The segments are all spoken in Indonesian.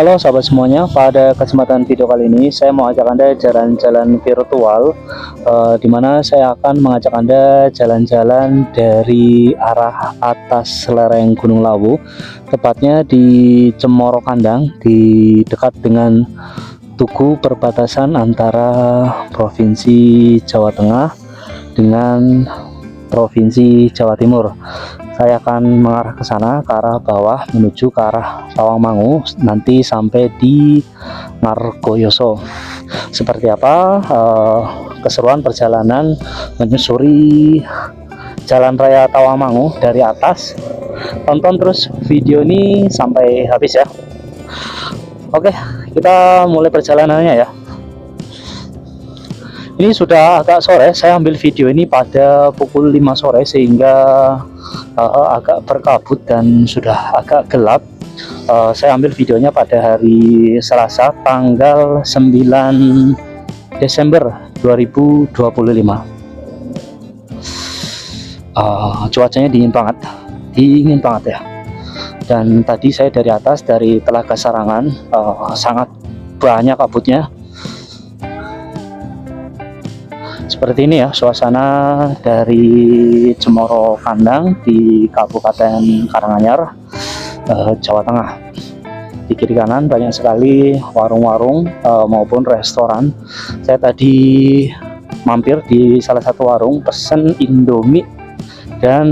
Halo sahabat semuanya, pada kesempatan video kali ini saya mau ajak Anda jalan-jalan virtual, di mana saya akan mengajak Anda jalan-jalan dari arah atas lereng Gunung Lawu, tepatnya di Cemoro Kandang, di dekat dengan Tugu perbatasan antara Provinsi Jawa Tengah dengan Provinsi Jawa Timur. Saya akan mengarah ke sana, ke arah bawah menuju ke arah Tawangmangu, nanti sampai di Margoyoso. Seperti apa keseruan perjalanan menyusuri Jalan Raya Tawangmangu dari atas? Tonton terus video ini sampai habis ya. Oke, kita mulai perjalanannya ya. Ini sudah agak sore, saya ambil video ini pada pukul 5 sore sehingga agak berkabut dan sudah agak gelap. Saya ambil videonya pada hari Selasa tanggal 9 Desember 2025. Cuacanya dingin banget ya. Dan tadi saya dari atas, dari Telaga Sarangan, sangat banyak kabutnya. Seperti ini ya suasana dari Cemoro Kandang di Kabupaten Karanganyar, Jawa Tengah. Di kiri kanan banyak sekali warung-warung maupun restoran. Saya tadi mampir di salah satu warung, pesen Indomie dan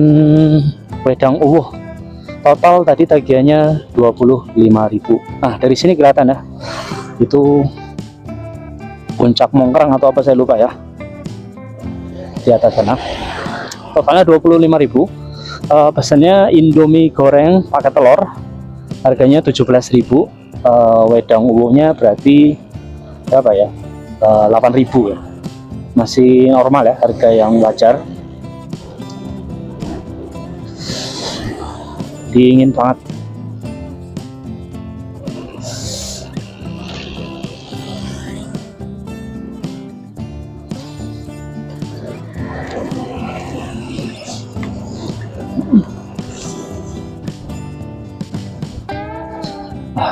wedang uwuh. Total tadi tagihannya 25.000. Nah, dari sini kelihatan ya, itu Puncak Mongkrang atau apa saya lupa ya, di atas sana. Totalnya 25.000. Pesannya Indomie goreng pakai telur, harganya 17.000. Wedang uwuhnya berarti berapa ya, 8.000 ya. Masih normal ya, harga yang wajar. Dingin banget.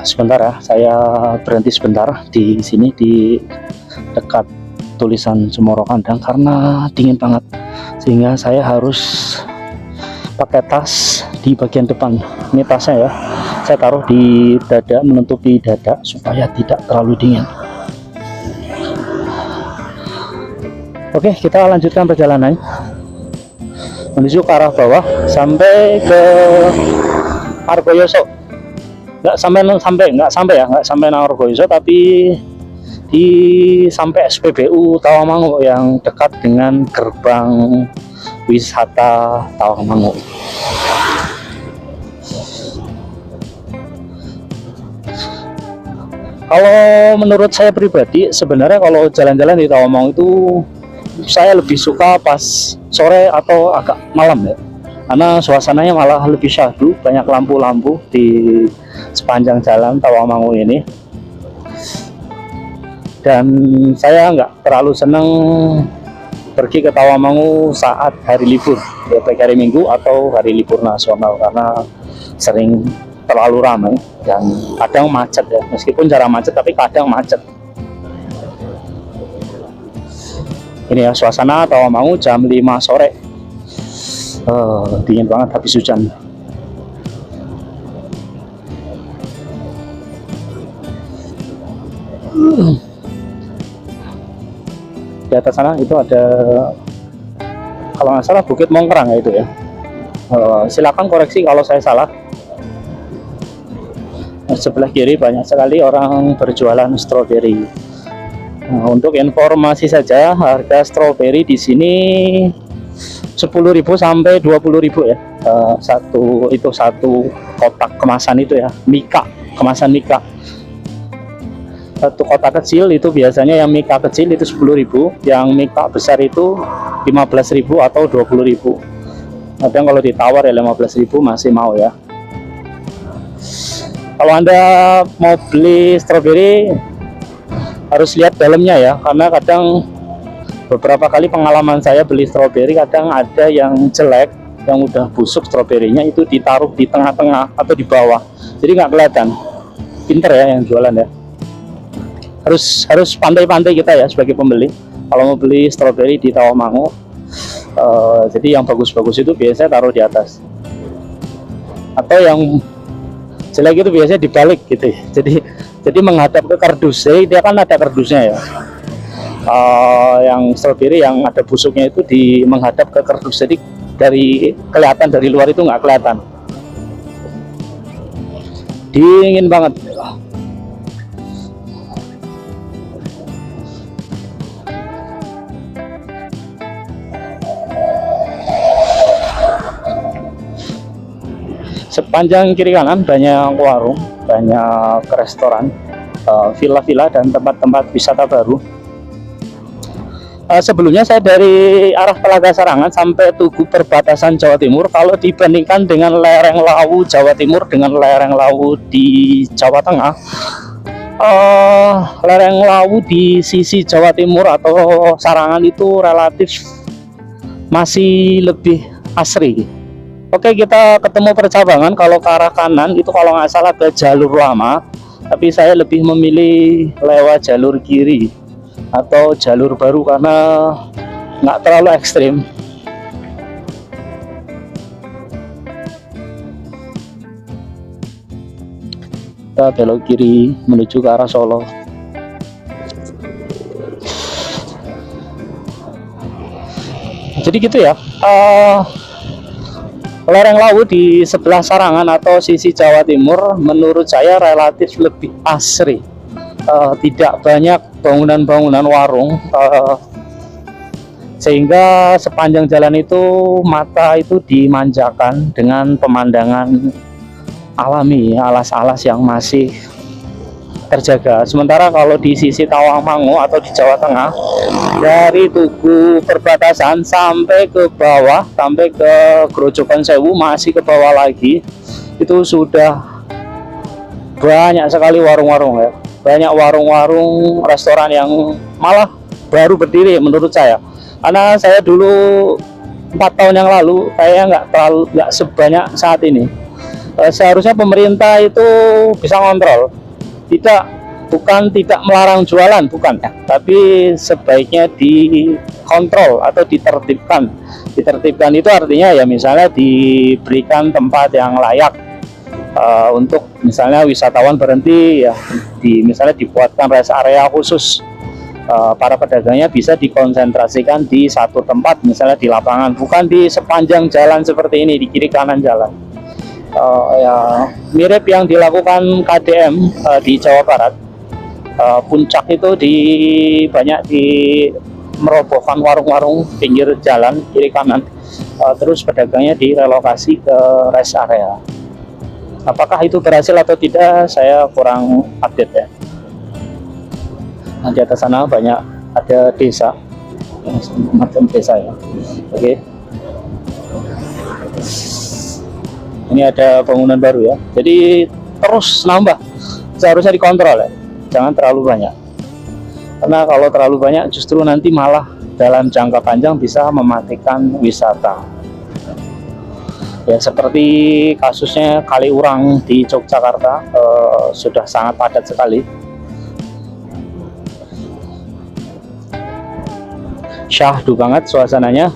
Sebentar ya, saya berhenti sebentar di sini di dekat tulisan Cemoro Kandang karena dingin banget, sehingga saya harus pakai tas di bagian depan. Ini tasnya ya, saya taruh di dada, menutupi dada supaya tidak terlalu dingin. Oke, kita lanjutkan perjalanan menuju ke arah bawah sampai ke Margoyoso. Nggak sampai Margoyoso, tapi sampai SPBU Tawangmangu yang dekat dengan gerbang wisata Tawangmangu. Kalau menurut saya pribadi, sebenarnya kalau jalan-jalan di Tawangmangu itu saya lebih suka pas sore atau agak malam ya, karena suasananya malah lebih syahdu, banyak lampu-lampu di sepanjang jalan Tawangmangu ini. Dan saya nggak terlalu senang pergi ke Tawangmangu saat hari libur, ya baik hari Minggu atau hari libur nasional, karena sering terlalu ramai dan kadang macet ya. Meskipun jarang macet, tapi kadang macet. Ini ya suasana Tawangmangu jam 5 sore. Dingin banget habis hujan. Di atas sana itu ada, kalau nggak salah, Bukit Mongkrang ya itu ya. Silakan koreksi kalau saya salah. Sebelah kiri banyak sekali orang berjualan stroberi. Nah, untuk informasi saja, harga stroberi di sini 10.000 sampai 20.000 ya. Satu kotak kemasan itu ya, Mika, kemasan Mika. Satu kotak kecil itu biasanya, yang Mika kecil itu 10.000, yang Mika besar itu 15.000 atau 20.000. Kadang kalau ditawar ya 15.000 masih mau ya. Kalau Anda mau beli stroberi harus lihat dalamnya ya, karena kadang beberapa kali pengalaman saya beli stroberi, kadang ada yang jelek, yang udah busuk stroberinya itu ditaruh di tengah-tengah atau di bawah, jadi nggak kelihatan. pinter ya yang jualan ya. Harus pandai-pandai kita ya sebagai pembeli kalau mau beli stroberi di Tawamangu. Jadi yang bagus-bagus itu biasanya taruh di atas, atau yang jelek itu biasanya dibalik gitu ya. Jadi menghadap ke kardus. Jadi dia kan ada kardusnya ya. Yang stroberi yang ada busuknya itu menghadap ke kardus, jadi kelihatan dari luar itu nggak kelihatan. Dingin banget. Sepanjang kiri kanan banyak warung, banyak restoran, villa-villa dan tempat-tempat wisata baru. Sebelumnya saya dari arah Telaga Sarangan sampai Tugu perbatasan Jawa Timur. Kalau dibandingkan dengan lereng Lawu Jawa Timur dengan lereng Lawu di Jawa Tengah, lereng Lawu di sisi Jawa Timur atau Sarangan itu relatif masih lebih asri. Oke, kita ketemu percabangan. Kalau ke arah kanan itu kalau nggak salah ke jalur lama, tapi saya lebih memilih lewat jalur kiri atau jalur baru karena nggak terlalu ekstrim. Kita belok kiri menuju ke arah Solo. Jadi gitu ya. Lereng Lawu di sebelah Sarangan atau sisi Jawa Timur menurut saya relatif lebih asri. Tidak banyak bangunan-bangunan warung, sehingga sepanjang jalan itu mata itu dimanjakan dengan pemandangan alami, alas-alas yang masih terjaga. Sementara kalau di sisi Tawamangu atau di Jawa Tengah, dari Tugu perbatasan sampai ke bawah, sampai ke Grojogan Sewu, masih ke bawah lagi, itu sudah banyak sekali warung-warung ya. Banyak warung-warung, restoran yang malah baru berdiri menurut saya. Karena saya dulu 4 tahun yang lalu, kayaknya nggak sebanyak saat ini. Seharusnya pemerintah itu bisa ngontrol. Bukan tidak melarang jualan, bukan ya, tapi sebaiknya dikontrol atau ditertibkan. Ditertibkan itu artinya ya misalnya diberikan tempat yang layak untuk misalnya wisatawan berhenti ya, misalnya dibuatkan rest area khusus. Para pedagangnya bisa dikonsentrasikan di satu tempat, misalnya di lapangan, bukan di sepanjang jalan seperti ini di kiri kanan jalan. Ya mirip yang dilakukan KDM di Jawa Barat. Puncak itu banyak merobohkan warung-warung pinggir jalan kiri kanan, terus pedagangnya direlokasi ke rest area. Apakah itu berhasil atau tidak, saya kurang update ya. Nah, di atas sana banyak ada desa, macam desa ya. Oke. Ini ada bangunan baru ya, jadi terus nambah, seharusnya dikontrol ya, jangan terlalu banyak, karena kalau terlalu banyak justru nanti malah dalam jangka panjang bisa mematikan wisata ya, seperti kasusnya Kaliurang di Yogyakarta. Sudah sangat padat sekali, syahdu banget suasananya.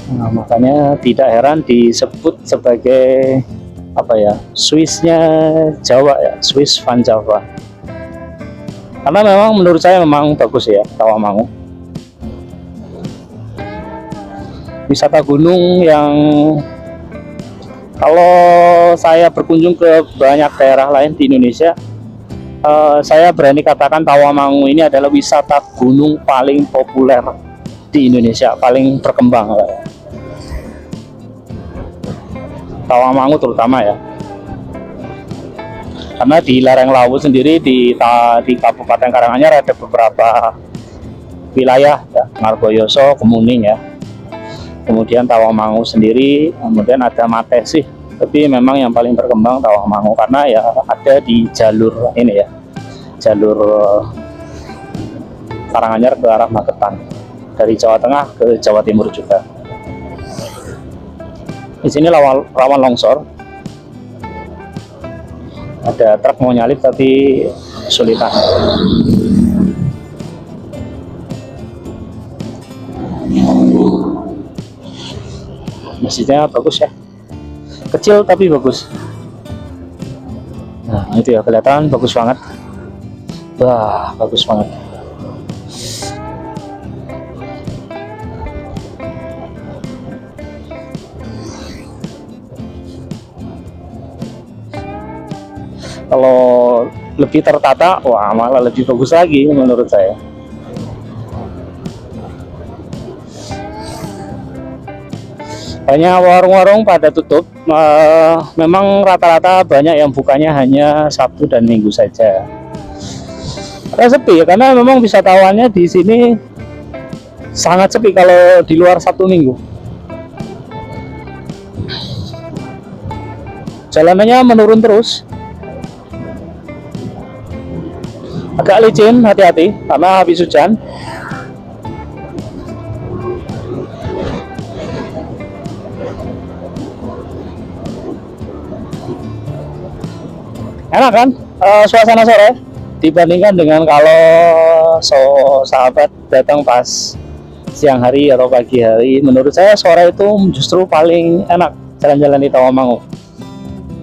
Nah, makanya tidak heran disebut sebagai apa ya, Swissnya Jawa ya, Swiss Van Java. Karena memang menurut saya memang bagus ya Tawamangu. Wisata gunung yang kalau saya berkunjung ke banyak daerah lain di Indonesia, saya berani katakan Tawamangu ini adalah wisata gunung paling populer di Indonesia, paling berkembang lah ya. Tawamangu terutama ya, karena di lereng Lawu sendiri di Kabupaten Karanganyar ada beberapa wilayah ya, Margoyoso, Kemuning ya, kemudian Tawamangu sendiri, kemudian ada Matesih. Tapi memang yang paling berkembang Tawamangu karena ya ada di jalur ini ya, jalur Karanganyar ke arah Magetan, dari Jawa Tengah ke Jawa Timur juga. Di sini rawan longsor. ada truk mau nyalip tapi kesulitan. Masjidnya bagus ya, kecil tapi bagus. Nah itu ya, kelihatan bagus banget. Wah bagus banget. Kalau lebih tertata, wah malah lebih bagus lagi menurut saya. Banyak warung-warung pada tutup. Memang rata-rata banyak yang bukanya hanya Sabtu dan Minggu saja. Sepi ya, karena memang wisatawannya di sini sangat sepi kalau di luar Sabtu Minggu. Jalanannya menurun terus, agak licin, hati-hati karena habis hujan. Enak kan suasana sore dibandingkan dengan kalau sahabat datang pas siang hari atau pagi hari. Menurut saya sore itu justru paling enak jalan-jalan di Tawangmangu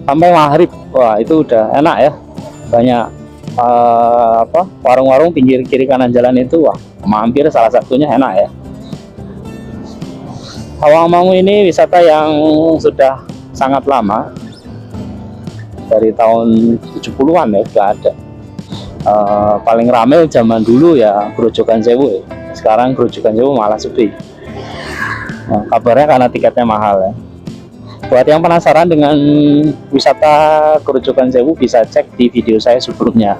sampai maghrib. Wah itu udah enak ya, banyak warung-warung pinggir kiri kanan jalan itu, wah mampir salah satunya enak ya. Tawangmangu ini wisata yang sudah sangat lama, dari tahun 70-an ya sudah ada. Paling ramai zaman dulu ya Grojogan Sewu ya. Sekarang Grojogan Sewu malah sepi. Nah, kabarnya karena tiketnya mahal ya. Buat yang penasaran dengan wisata Grojogan Sewu bisa cek di video saya sebelumnya,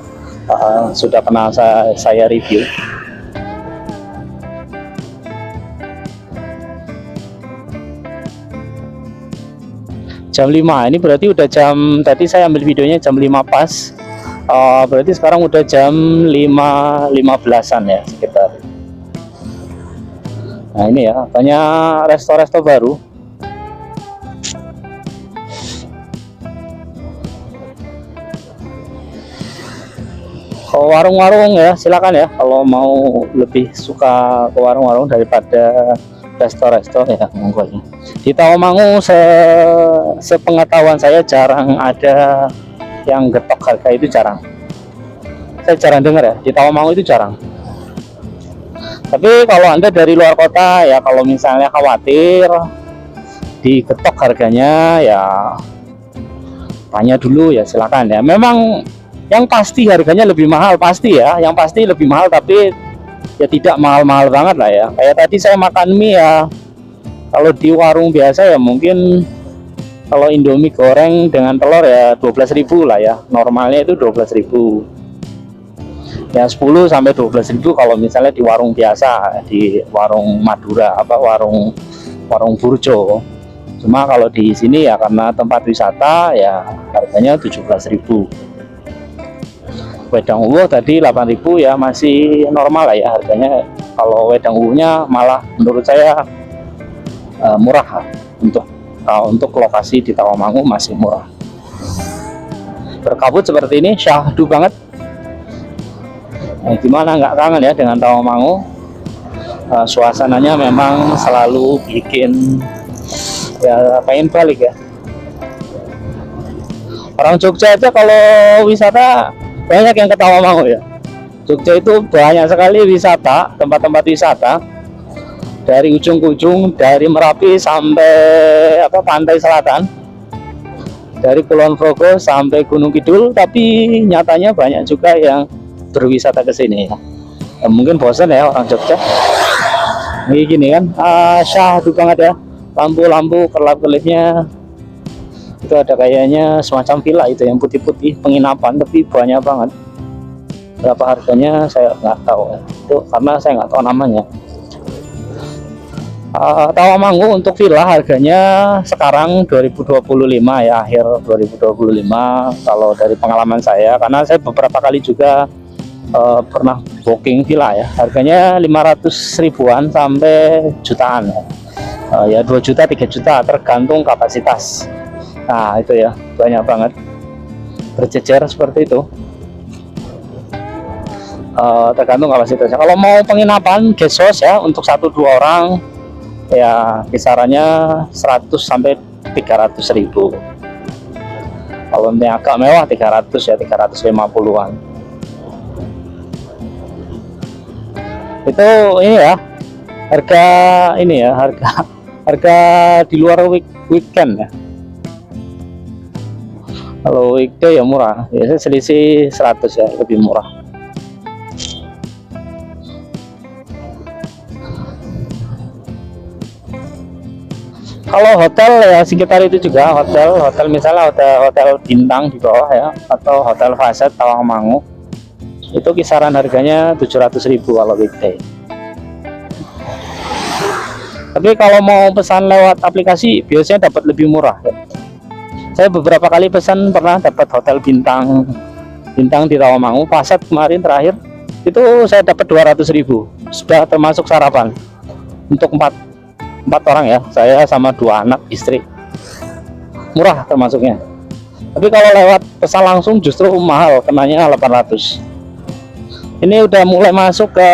sudah pernah saya review. Jam 5 ini berarti udah jam, tadi saya ambil videonya jam 5 pas, berarti sekarang udah jam 5.15an ya sekitar. Nah ini ya, banyak resto-resto baru. Kalau warung-warung ya silakan ya, kalau mau lebih suka ke warung-warung daripada resto-resto ya monggo. Di Tawangmangu sepengetahuan saya jarang ada yang getok harga, itu jarang. Saya jarang dengar ya, di Tawangmangu itu jarang. Tapi kalau Anda dari luar kota ya, kalau misalnya khawatir digetok harganya ya tanya dulu ya, silakan ya. Memang yang pasti harganya lebih mahal pasti ya, yang pasti lebih mahal, tapi ya tidak mahal-mahal banget lah ya. Kayak tadi saya makan mie ya, kalau di warung biasa ya mungkin kalau Indomie goreng dengan telur ya 12.000 lah ya, normalnya itu 12.000 ya, 10 sampai 12.000 kalau misalnya di warung biasa, di warung Madura warung Burjo. Cuma kalau di sini ya karena tempat wisata ya harganya 17.000. Wedang uwo tadi 8.000 ya, masih normal lah ya harganya. Kalau wedang uwonya malah menurut saya murah untuk lokasi di Tawangmangu, masih murah. Berkabut seperti ini syahdu banget. Gimana nggak kangen ya dengan Tawangmangu? Suasananya memang selalu bikin ya pengen balik ya. Orang Jogja aja kalau wisata banyak yang ke Tawangmangu ya. Jogja itu banyak sekali wisata, tempat-tempat wisata dari ujung ke ujung, dari Merapi sampai pantai selatan, dari Kulon Progo sampai Gunung Kidul. Tapi nyatanya banyak juga yang berwisata ke sini ya. Mungkin bosan ya orang Jogja. Ini gini kan, syahdu banget ya, lampu-lampu kerlap-kelipnya. Itu ada kayaknya semacam villa itu yang putih-putih, penginapan, tapi banyak banget. Berapa harganya saya nggak tahu ya. Itu karena saya nggak tahu namanya. Tawangmangu untuk villa harganya sekarang 2025 ya, akhir 2025 kalau dari pengalaman saya, karena saya beberapa kali juga pernah booking villa ya, harganya 500 ribuan sampai jutaan ya, 2 juta 3 juta tergantung kapasitas. Nah itu ya banyak banget. berjejer seperti itu. Tergantung kapasitasnya. Kalau mau penginapan guest house ya untuk 1-2 orang ya kisarannya 100 sampai 300.000. Kalau ini agak mewah 300 ya 350-an. Itu ini ya harga ini ya harga di luar weekend ya. Kalau weekday ya murah, biasanya selisih 100 ya, lebih murah. Kalau hotel ya sekitar itu juga, hotel misalnya hotel bintang di bawah ya, atau hotel Faset Tawangmangu, itu kisaran harganya 700.000 kalau weekday. Tapi kalau mau pesan lewat aplikasi biasanya dapat lebih murah ya. Saya beberapa kali pesan pernah dapat hotel bintang di Tawangmangu, Faset kemarin terakhir itu saya dapat 200.000, sudah termasuk sarapan untuk 4 orang ya, saya sama 2 anak istri, murah termasuknya. Tapi kalau lewat pesan langsung justru mahal, kenanya 800. Ini udah mulai masuk ke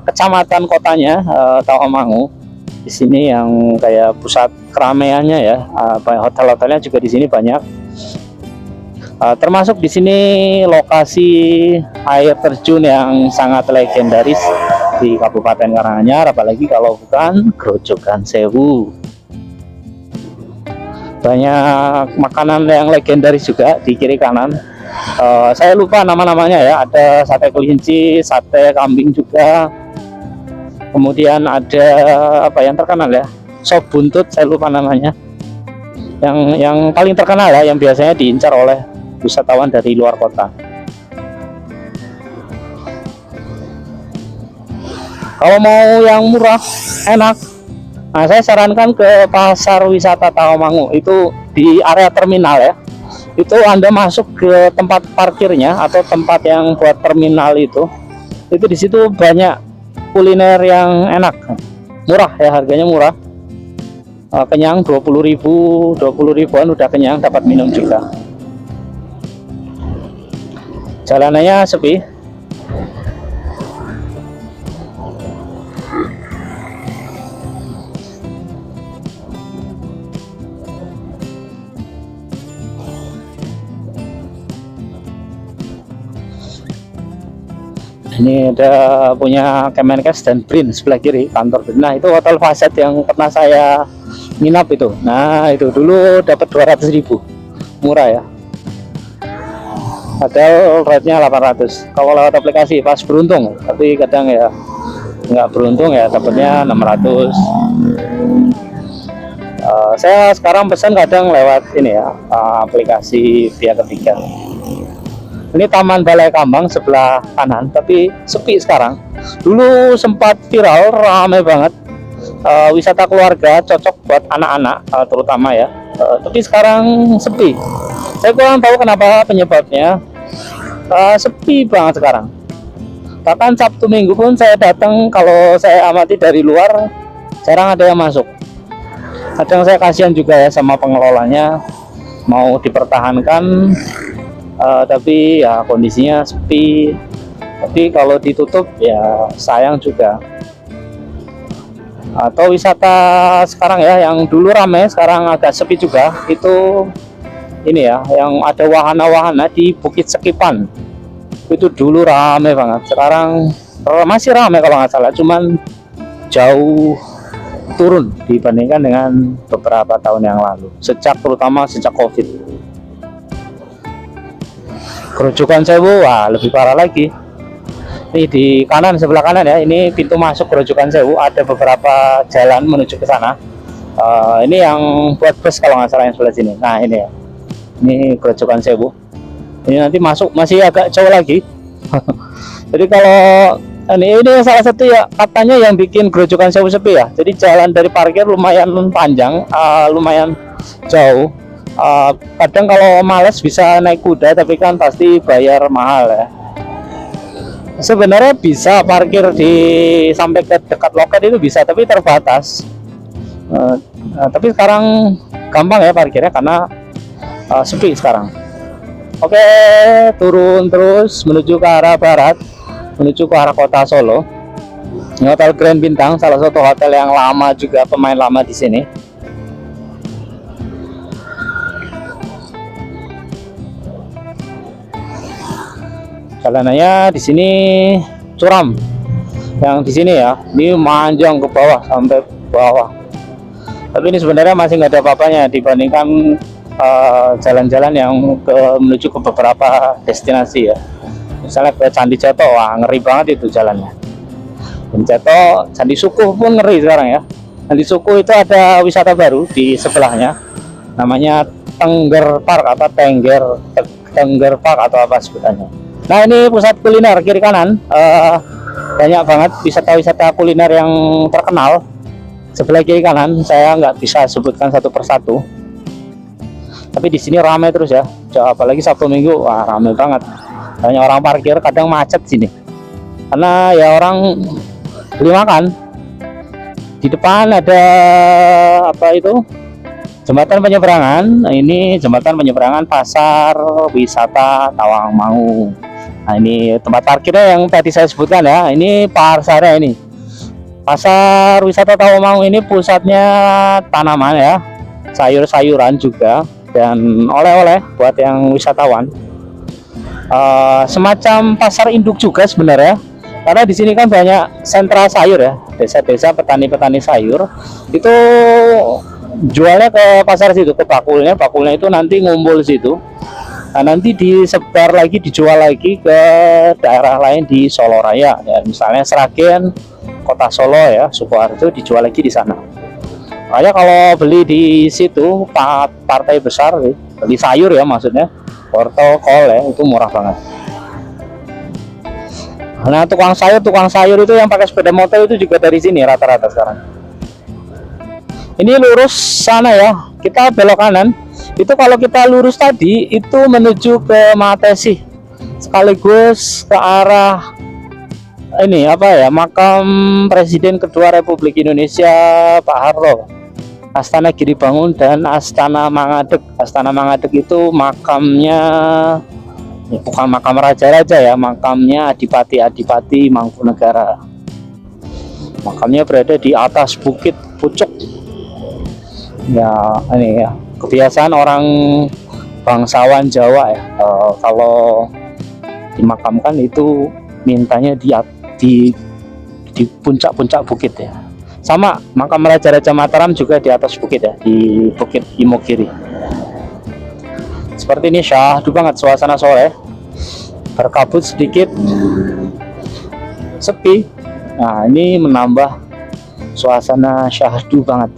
kecamatan kotanya Tawangmangu. Di sini yang kayak pusat keramaiannya ya, hotel-hotelnya juga di sini banyak. Termasuk di sini lokasi air terjun yang sangat legendaris di Kabupaten Karanganyar, apalagi kalau bukan Grojogan Sewu. Banyak makanan yang legendaris juga di kiri kanan. Saya lupa nama-namanya ya, ada sate kelinci, sate kambing juga. Kemudian ada apa yang terkenal ya, sop buntut, saya lupa namanya. Yang paling terkenal ya, yang biasanya diincar oleh wisatawan dari luar kota. Kalau mau yang murah, enak, nah saya sarankan ke pasar wisata Tawangmangu, itu di area terminal ya. Itu Anda masuk ke tempat parkirnya atau tempat yang buat terminal itu di situ banyak kuliner yang enak, murah ya, harganya murah. Kenyang 20.000-an udah kenyang, dapat minum juga. Jalanannya sepi. Ini ada punya Kemenkes dan BRIN sebelah kiri, kantor BRIN. Nah itu hotel Faset yang pernah saya nginap itu. Nah itu dulu dapat 200.000, murah ya. Hotel rate-nya 800 kalau lewat aplikasi pas beruntung, tapi kadang ya nggak beruntung ya dapatnya 600. Saya sekarang pesan kadang lewat ini ya, aplikasi pihak ketiga. Ini Taman Balai Kambang sebelah kanan, tapi sepi sekarang. Dulu sempat viral, ramai banget. Wisata keluarga, cocok buat anak-anak terutama ya. Tapi sekarang sepi. Saya kurang tahu kenapa penyebabnya. Sepi banget sekarang. Bahkan Sabtu Minggu pun saya datang, kalau saya amati dari luar, jarang ada yang masuk. Kadang saya kasihan juga ya sama pengelolanya, mau dipertahankan. Tapi ya kondisinya sepi. Tapi kalau ditutup ya sayang juga. Atau wisata sekarang ya, yang dulu ramai sekarang agak sepi juga, itu ini ya, yang ada wahana-wahana di Bukit Sekipan. Itu dulu ramai banget, sekarang masih ramai kalau nggak salah, cuman jauh turun dibandingkan dengan beberapa tahun yang lalu, terutama sejak COVID. Grojogan Sewu, wah lebih parah lagi. Ini di kanan, sebelah kanan ya, ini pintu masuk Grojogan Sewu, ada beberapa jalan menuju ke sana. Ini yang buat bus kalau nggak salah yang sebelah sini. Nah ini ya, ini Grojogan Sewu. Ini nanti masuk masih agak jauh lagi. Jadi kalau ini salah satu ya katanya yang bikin Grojogan Sewu sepi ya. Jadi jalan dari parkir lumayan panjang, lumayan jauh. Kadang kalau males bisa naik kuda, tapi kan pasti bayar mahal ya. Sebenarnya bisa parkir sampai ke dekat loket itu bisa, tapi terbatas. Tapi sekarang gampang ya parkirnya karena sepi sekarang. Oke, turun terus menuju ke arah barat, menuju ke arah kota Solo. Ini Hotel Grand Bintang, salah satu hotel yang lama juga, pemain lama di sini. Jalanannya di sini curam. Yang di sini ya, ini manjang ke bawah sampai bawah. Tapi ini sebenarnya masih nggak ada apa-apanya dibandingkan jalan-jalan yang menuju ke beberapa destinasi ya. Misalnya ke Candi Ceto, wah ngeri banget itu jalannya. Candi Ceto, Candi Sukuh pun ngeri sekarang ya. Candi Sukuh itu ada wisata baru di sebelahnya, namanya Tengger Park atau Tengger Park atau apa sebutannya. Nah ini pusat kuliner kiri kanan, banyak banget wisata-wisata kuliner yang terkenal. Sebelah kiri kanan saya nggak bisa sebutkan satu persatu, tapi di sini ramai terus ya, apalagi Sabtu Minggu, wah ramai banget. Banyak orang parkir, kadang macet sini karena ya orang beli makan. Di depan ada apa itu, jembatan penyeberangan. Nah, ini jembatan penyeberangan pasar wisata Tawangmangu. Nah ini tempat parkirnya yang tadi saya sebutkan ya, ini pasarnya ini. Pasar wisata Tawangmangu ini pusatnya tanaman ya, sayur-sayuran juga, dan oleh-oleh buat yang wisatawan. Semacam pasar induk juga sebenarnya, karena di sini kan banyak sentra sayur ya, desa-desa petani-petani sayur itu jualnya ke pasar situ, ke bakulnya itu nanti ngumpul situ. Nah, nanti disebar lagi, dijual lagi ke daerah lain di Solo Raya ya, misalnya Sragen, Kota Solo ya, Sukoharjo, dijual lagi di sana. Makanya kalau beli di situ partai besar, beli sayur ya maksudnya, wortel, kol ya, itu murah banget. Nah tukang sayur itu yang pakai sepeda motor itu juga dari sini rata-rata sekarang. Ini lurus sana ya, kita belok kanan. Itu kalau kita lurus tadi itu menuju ke Matesi, sekaligus ke arah ini apa ya, makam Presiden kedua Republik Indonesia Pak Harto, Astana Giri Bangun dan Astana Mangadeg. Astana Mangadeg itu makamnya ya, bukan makam raja-raja ya, makamnya Adipati Mangkunegara. Makamnya berada di atas bukit pucuk ya. Ini ya kebiasaan orang bangsawan Jawa ya, kalau dimakamkan itu mintanya di puncak-puncak bukit ya. Sama makam Raja-Raja Mataram juga di atas bukit ya, di Bukit Imogiri. Seperti ini syahdu banget suasana sore, berkabut sedikit, sepi. Nah ini menambah suasana syahdu banget.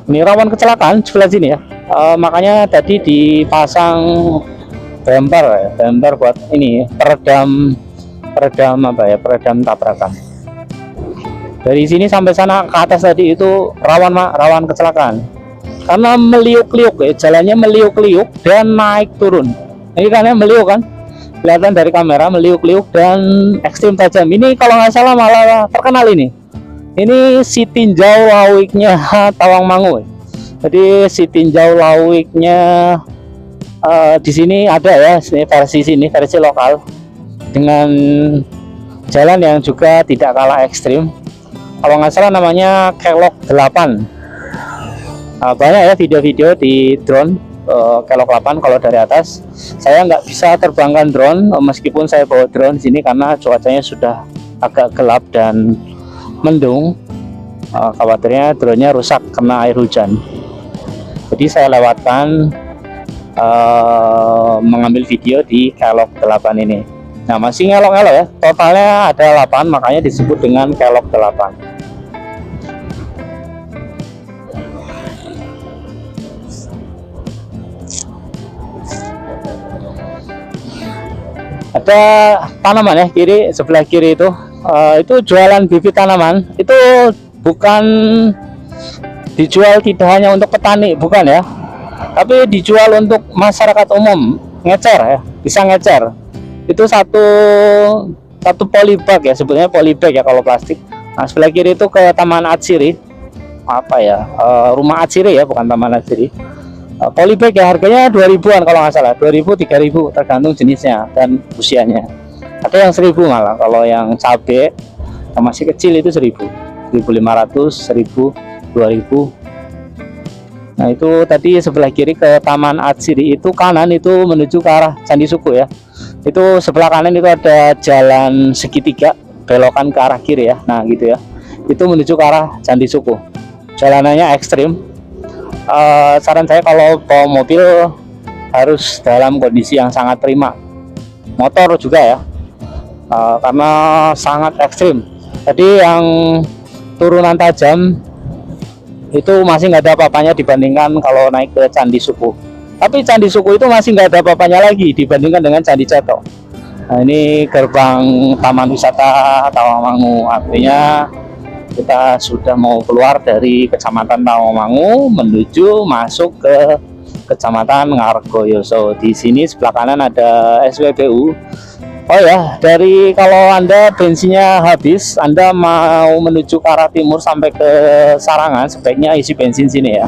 Ini rawan kecelakaan sebelah sini ya, makanya tadi dipasang bumper buat ini peredam apa ya, peredam tabrakan. Dari sini sampai sana ke atas tadi itu rawan kecelakaan karena meliuk-liuk ya, jalannya meliuk-liuk dan naik turun. Ini kan ya meliuk kan, kelihatan dari kamera, meliuk-liuk dan ekstrim tajam. Ini kalau nggak salah malah terkenal ini si tinjau lawiknya Tawangmangu. Jadi si tinjau lawiknya di sini ada ya, versi lokal dengan jalan yang juga tidak kalah ekstrim. Kalau nggak salah namanya Kelok 8. Banyak ya video-video di drone Kelok 8 kalau dari atas. Saya nggak bisa terbangkan drone meskipun saya bawa drone di sini karena cuacanya sudah agak gelap dan mendung. Khawatirnya drone-nya rusak kena air hujan. Jadi saya lewatkan mengambil video di Kelok 8 ini. Nah masih ngelok-ngelok ya, totalnya ada 8, makanya disebut dengan Kelok 8. Ada tanaman ya, sebelah kiri itu jualan bibit tanaman. Itu bukan dijual tidak hanya untuk petani, bukan ya, tapi dijual untuk masyarakat umum, ngecer ya, bisa ngecer. Itu satu polybag ya, sebetulnya polybag ya kalau plastik. Nah sebelah kiri itu ke Taman Atsiri, apa ya, rumah Atsiri ya, bukan Taman Atsiri. Polybag ya harganya 2000-an kalau nggak salah, 2000 3000 tergantung jenisnya dan usianya. Ada yang 1000 malah, kalau yang cabe yang masih kecil itu 1000, 1500, 1000, 2000. Nah itu tadi sebelah kiri ke Taman Atsiri, itu kanan itu menuju ke arah Candi Suko ya. Itu sebelah kanan itu ada jalan segitiga belokan ke arah kiri ya. Nah gitu ya, itu menuju ke arah Candi Suko. Jalanannya ekstrim. Saran saya kalau bawa mobil harus dalam kondisi yang sangat prima, motor juga ya, karena sangat ekstrim. Jadi yang turunan tajam itu masih nggak ada apa-apanya dibandingkan kalau naik ke Candi Suko. Tapi Candi Suko itu masih nggak ada apa-apanya lagi dibandingkan dengan Candi Ceto. Nah ini gerbang Taman Wisata Tawangmangu, artinya kita sudah mau keluar dari Kecamatan Tawangmangu menuju masuk ke Kecamatan Ngargoyoso. Di sini sebelah kanan ada SPBU. Oh ya, dari kalau Anda bensinnya habis, Anda mau menuju ke arah timur sampai ke Sarangan, sebaiknya isi bensin sini ya.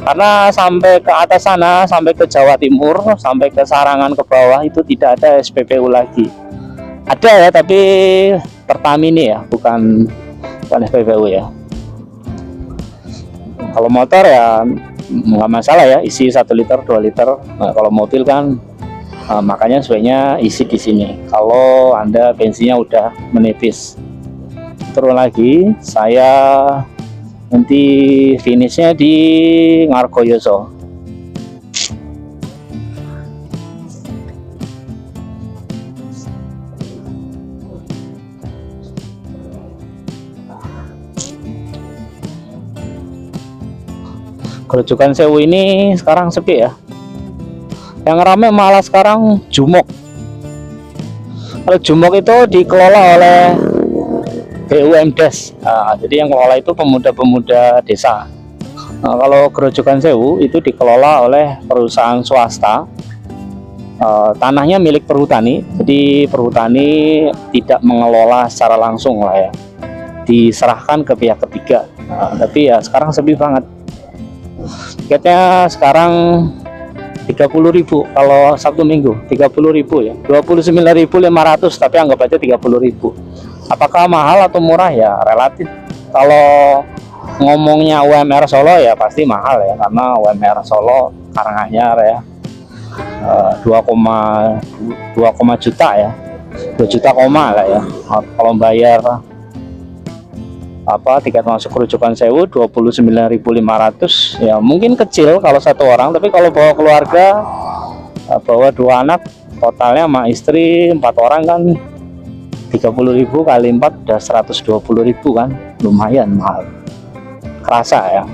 Karena sampai ke atas sana, sampai ke Jawa Timur, sampai ke Sarangan ke bawah itu tidak ada SPBU lagi. Ada ya, tapi Pertamini ya, bukan SPBU ya. Kalau motor ya nggak masalah ya, isi 1 liter 2 liter. Nah, kalau mobil kan makanya sebaiknya isi di sini kalau Anda bensinnya udah menipis. Turun lagi, saya nanti finishnya di Ngargoyoso. Grojogan Sewu ini sekarang sepi ya. Yang ramai malah sekarang Jumok. Kalau Jumok itu dikelola oleh BUMDes. Nah, jadi yang kelola itu pemuda-pemuda desa. Nah, kalau Grojogan Sewu itu dikelola oleh perusahaan swasta. Tanahnya milik perhutani, jadi perhutani tidak mengelola secara langsung lah ya. Diserahkan ke pihak ketiga. Nah, tapi ya sekarang sepi banget. Tiketnya sekarang 30.000 kalau Sabtu Minggu, 30.000 ya, 29.500, tapi anggap aja 30.000. Apakah mahal atau murah ya relatif. Kalau ngomongnya UMR Solo ya pasti mahal ya, karena UMR Solo Karanganyar ya 2,2 juta ya, 2 juta koma lah ya. Kalau bayar tiket masuk Grojogan Sewu 29.500 ya, mungkin kecil kalau satu orang, tapi kalau bawa keluarga, bawa 2 anak, totalnya sama istri 4 orang kan 30.000 kali 4 udah 120.000 kan, lumayan mahal, kerasa ya.